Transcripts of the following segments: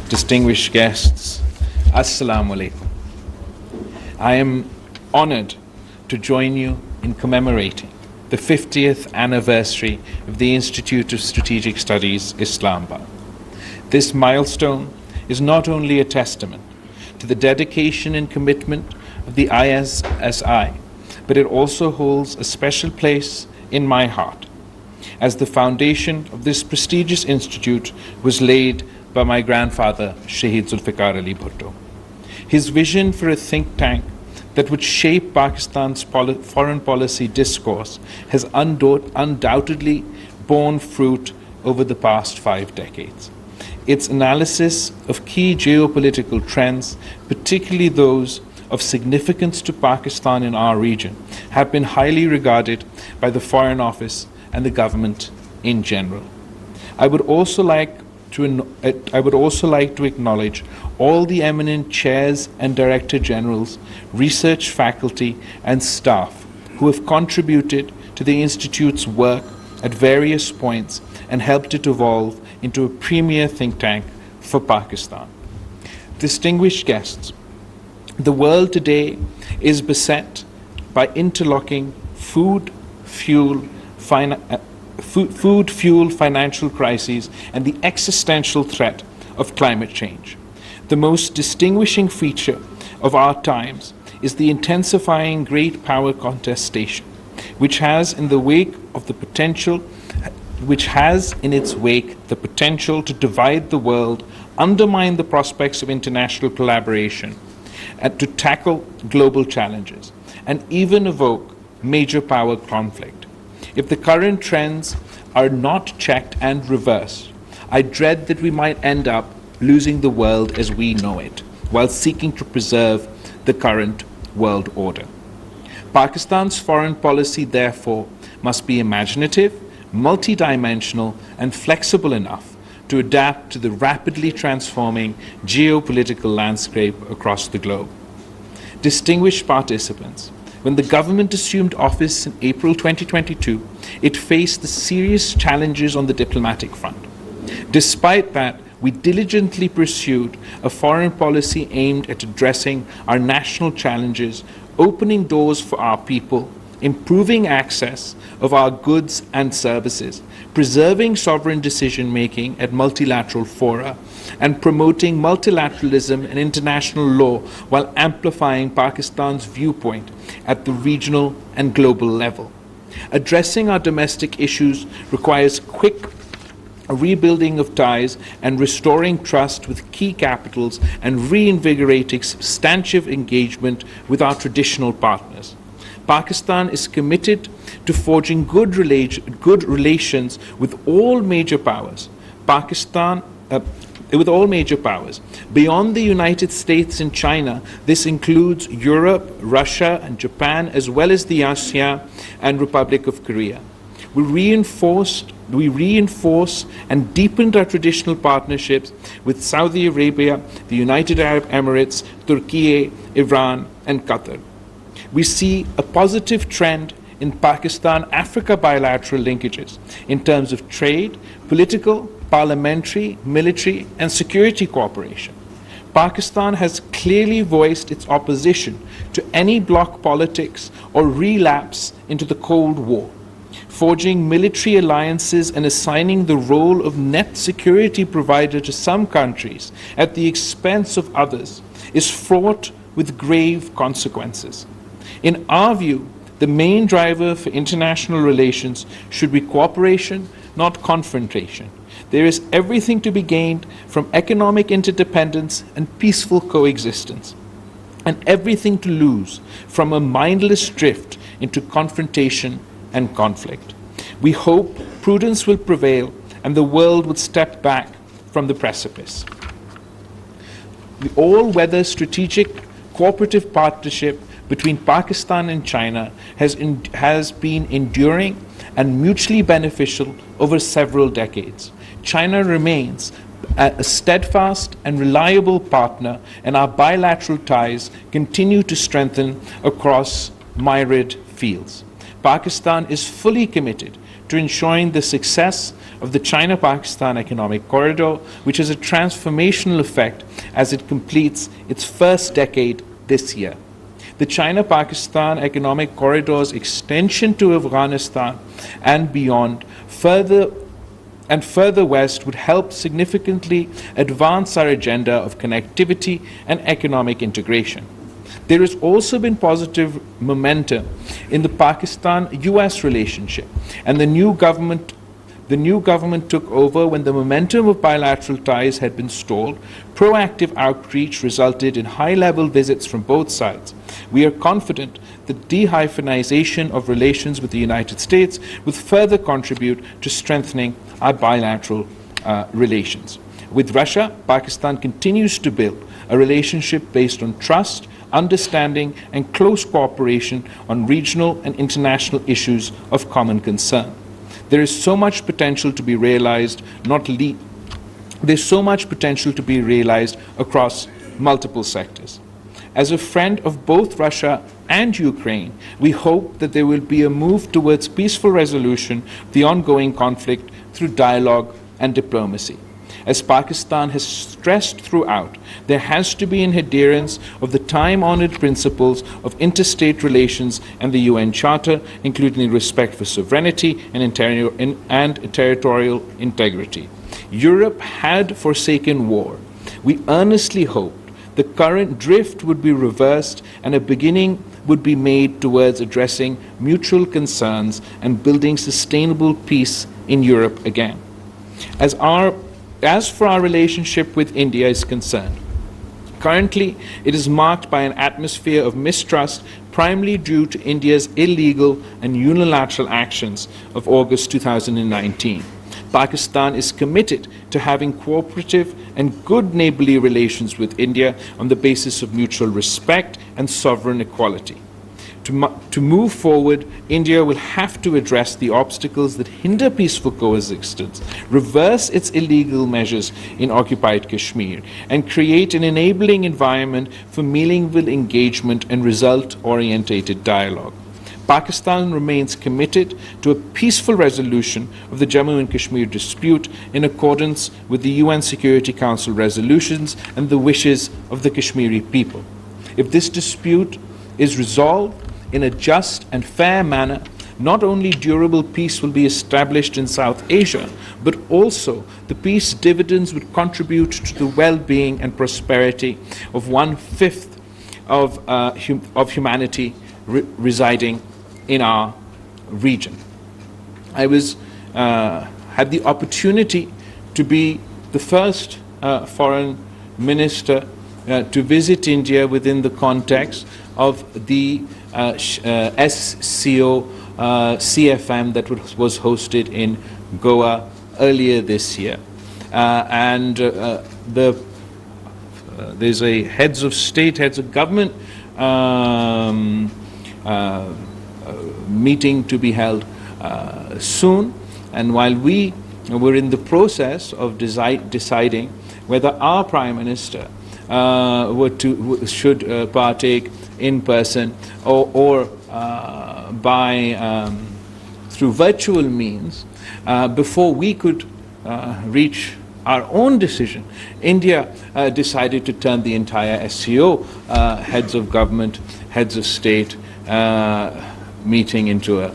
distinguished guests, Assalamu alaikum. I am honored to join you in commemorating the 50th anniversary of the Institute of Strategic Studies, Islamabad. This milestone is not only a testament to the dedication and commitment of the ISSI, but it also holds a special place in my heart, as the foundation of this prestigious institute was laid by my grandfather, Shaheed Zulfikar Ali Bhutto. His vision for a think tank that would shape Pakistan's foreign policy discourse has undoubtedly borne fruit over the past 5 decades. Its analysis of key geopolitical trends, particularly those of significance to Pakistan in our region, have been highly regarded by the Foreign Office and the government in general. I would also like to acknowledge all the eminent chairs and director generals, research faculty and staff who have contributed to the Institute's work at various points and helped it evolve into a premier think tank for Pakistan. Distinguished guests, the world today is beset by interlocking food, fuel, financial crises, and the existential threat of climate change. The most distinguishing feature of our times is the intensifying great power contestation, which has in its wake the potential to divide the world, undermine the prospects of international collaboration, and to tackle global challenges, and even evoke major power conflict. If the current trends are not checked and reversed, I dread that we might end up losing the world as we know it, while seeking to preserve the current world order. Pakistan's foreign policy, therefore, must be imaginative, multidimensional, and flexible enough to adapt to the rapidly transforming geopolitical landscape across the globe. Distinguished participants, when the government assumed office in April 2022, it faced the serious challenges on the diplomatic front. Despite that, we diligently pursued a foreign policy aimed at addressing our national challenges, opening doors for our people, improving access of our goods and services, preserving sovereign decision-making at multilateral fora, and promoting multilateralism and international law while amplifying Pakistan's viewpoint at the regional and global level. Addressing our domestic issues requires quick rebuilding of ties and restoring trust with key capitals and reinvigorating substantive engagement with our traditional partners. Pakistan is committed to forging good relations with all major powers. Beyond the United States and China, this includes Europe, Russia, and Japan, as well as the ASEAN and Republic of Korea. We reinforce and deepened our traditional partnerships with Saudi Arabia, the United Arab Emirates, Turkey, Iran, and Qatar. We see a positive trend in Pakistan-Africa bilateral linkages in terms of trade, political, parliamentary, military, and security cooperation. Pakistan has clearly voiced its opposition to any bloc politics or relapse into the Cold War. Forging military alliances and assigning the role of net security provider to some countries at the expense of others is fraught with grave consequences. In our view, the main driver for international relations should be cooperation, not confrontation. There is everything to be gained from economic interdependence and peaceful coexistence, and everything to lose from a mindless drift into confrontation and conflict. We hope prudence will prevail and the world would step back from the precipice. The all-weather strategic cooperative partnership between Pakistan and China has been enduring and mutually beneficial over several decades. China remains a steadfast and reliable partner, and our bilateral ties continue to strengthen across myriad fields. Pakistan is fully committed to ensuring the success of the China-Pakistan Economic Corridor, which has a transformational effect as it completes its first decade this year. The China-Pakistan Economic Corridor's extension to Afghanistan and beyond further west would help significantly advance our agenda of connectivity and economic integration. There has also been positive momentum in the Pakistan-US relationship, and the new government took over when the momentum of bilateral ties had been stalled. Proactive outreach resulted in high-level visits from both sides. We are confident that de-hyphenization of relations with the United States will further contribute to strengthening our bilateral relations. With Russia, Pakistan continues to build a relationship based on trust, understanding, and close cooperation on regional and international issues of common concern. There is so much potential to be realized, across multiple sectors. As a friend of both Russia and Ukraine, we hope that there will be a move towards peaceful resolution of the ongoing conflict through dialogue and diplomacy. As Pakistan has stressed throughout, there has to be an adherence of the time-honored principles of interstate relations and the UN Charter, including respect for sovereignty and territorial integrity. Europe had forsaken war. We earnestly hoped the current drift would be reversed and a beginning would be made towards addressing mutual concerns and building sustainable peace in Europe again. As for our relationship with India is concerned, currently it is marked by an atmosphere of mistrust, primarily due to India's illegal and unilateral actions of August 2019. Pakistan is committed to having cooperative and good neighborly relations with India on the basis of mutual respect and sovereign equality. To move forward, India will have to address the obstacles that hinder peaceful coexistence, reverse its illegal measures in occupied Kashmir, and create an enabling environment for meaningful engagement and result-oriented dialogue. Pakistan remains committed to a peaceful resolution of the Jammu and Kashmir dispute in accordance with the UN Security Council resolutions and the wishes of the Kashmiri people. If this dispute is resolved in a just and fair manner, not only durable peace will be established in South Asia, but also the peace dividends would contribute to the well-being and prosperity of 1/5 of humanity residing in our region. I had the opportunity to be the first foreign minister to visit India within the context of the SCO CFM that was hosted in Goa earlier this year. There's a heads of state, heads of government meeting to be held soon. And while we were in the process of deciding whether our Prime Minister should partake in person or through virtual means, before we could reach our own decision, India decided to turn the entire SCO heads of government, heads of state meeting into a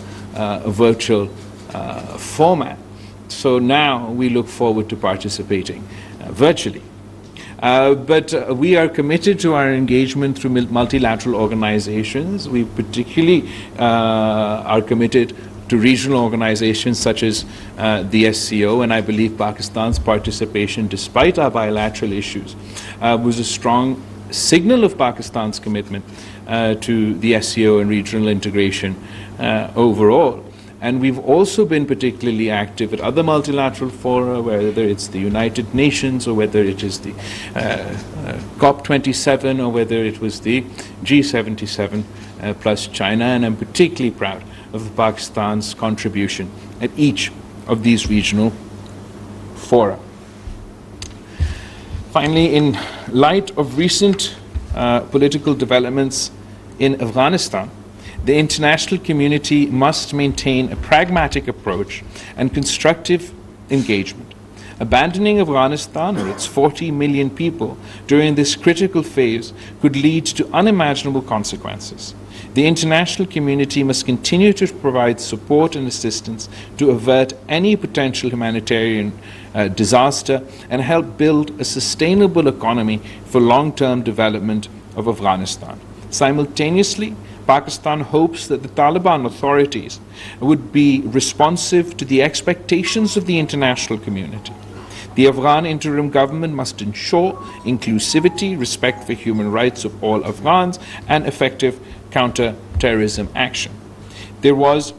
virtual format. So now we look forward to participating virtually. But we are committed to our engagement through multilateral organizations. We particularly are committed to regional organizations such as the SCO, and I believe Pakistan's participation, despite our bilateral issues, was a strong signal of Pakistan's commitment to the SCO and regional integration overall. And we've also been particularly active at other multilateral fora, whether it's the United Nations or whether it is the COP27 or whether it was the G77 plus China. And I'm particularly proud of Pakistan's contribution at each of these regional fora. Finally, in light of recent political developments in Afghanistan, The international community must maintain a pragmatic approach and constructive engagement. Abandoning Afghanistan or its 40 million people during this critical phase could lead to unimaginable consequences. The international community must continue to provide support and assistance to avert any potential humanitarian disaster and help build a sustainable economy for long-term development of Afghanistan. Simultaneously, Pakistan hopes that the Taliban authorities would be responsive to the expectations of the international community. The Afghan interim government must ensure inclusivity, respect for human rights of all Afghans, and effective counter-terrorism action. There was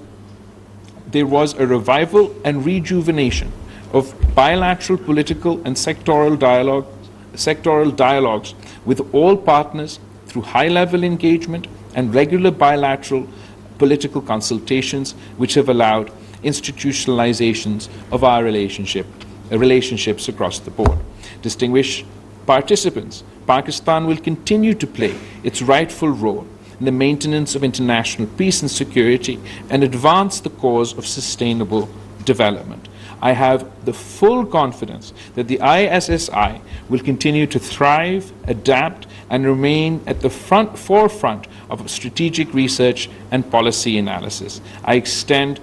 a revival and rejuvenation of bilateral political and sectoral dialogues with all partners through high-level engagement and regular bilateral political consultations, which have allowed institutionalizations of our relationships across the board. Distinguished participants, Pakistan will continue to play its rightful role in the maintenance of international peace and security and advance the cause of sustainable development. I have the full confidence that the ISSI will continue to thrive, adapt, and remain at the forefront of strategic research and policy analysis. I extend